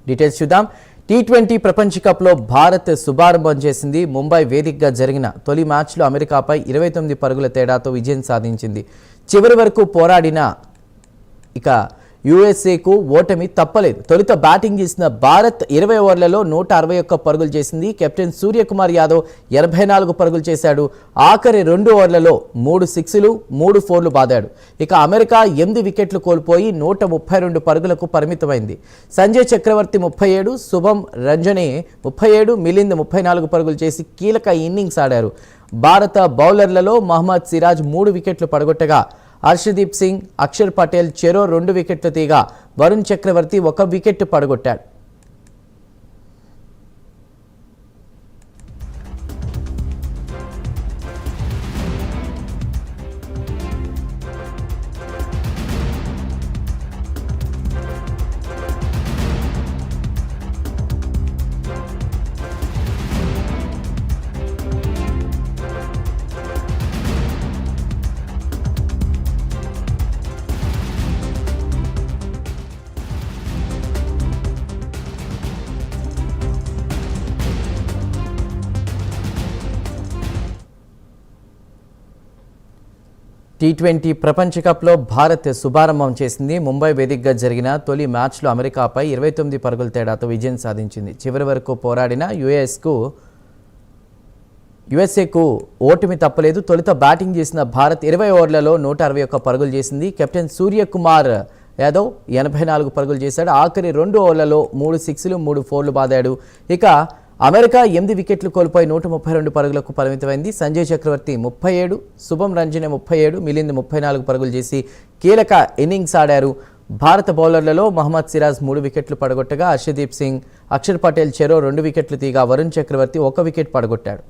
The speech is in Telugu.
డీటెయిల్స్ చూద్దాం. టీ20 ప్రపంచ కప్లో భారత్ శుభారంభం చేసింది. ముంబై వేదికగా జరిగిన తొలి మ్యాచ్లో అమెరికాపై 29 పరుగుల తేడాతో విజయం సాధించింది. చివరి వరకు పోరాడిన ఇక యూఎస్ఏకు ఓటమి తప్పలేదు. తొలుత బ్యాటింగ్ చేసిన భారత్ 20 ఓవర్లలో 161 పరుగులు చేసింది. కెప్టెన్ సూర్యకుమార్ యాదవ్ 84 పరుగులు చేశాడు. ఆఖరి 2 ఓవర్లలో 3 సిక్స్లు 3 ఫోర్లు బాదాడు. ఇక అమెరికా 8 వికెట్లు కోల్పోయి 132 పరుగులకు పరిమితమైంది. సంజయ్ చక్రవర్తి 37, శుభం రంజనే 37, మిలింద్ 34 పరుగులు చేసి కీలక ఇన్నింగ్స్ ఆడారు. భారత బౌలర్లలో మహమ్మద్ సిరాజ్ 3 వికెట్లు పడగొట్టగా హర్షదీప్ సింగ్, అక్షర్ పటేల్ చెరో 2 వికెట్లు తీగా వరుణ్ చక్రవర్తి 1 వికెట్ పడగొట్టాడు. టీ20 ప్రపంచ కప్లో భారత్ శుభారంభం చేసింది. ముంబై వేదికగా జరిగిన తొలి మ్యాచ్లో అమెరికాపై 29 పరుగుల తేడాతో విజయం సాధించింది. చివరి వరకు పోరాడిన యుఎస్ఏకు ఓటమి తప్పలేదు. తొలుత బ్యాటింగ్ చేసిన భారత్ 20 ఓవర్లలో 161 పరుగులు చేసింది. కెప్టెన్ సూర్యకుమార్ యాదవ్ 84 పరుగులు చేశాడు. ఆఖరి 2 ఓవర్లలో 3 సిక్స్లు 3 ఫోర్లు బాదాడు. ఇక అమెరికా 8 వికెట్లు కోల్పోయి 132 పరుగులకు పరిమితమైంది. సంజయ్ చక్రవర్తి 37, శుభం రంజనే 37, మిలింద్ 34 పరుగులు చేసి కీలక ఇన్నింగ్స్ ఆడారు. భారత బౌలర్లలో మహమ్మద్ సిరాజ్ 3 వికెట్లు పడగొట్టగా హర్షదీప్ సింగ్, అక్షర్ పటేల్ చెరో 2 వికెట్లు తీగా వరుణ్ చక్రవర్తి 1 వికెట్ పడగొట్టాడు.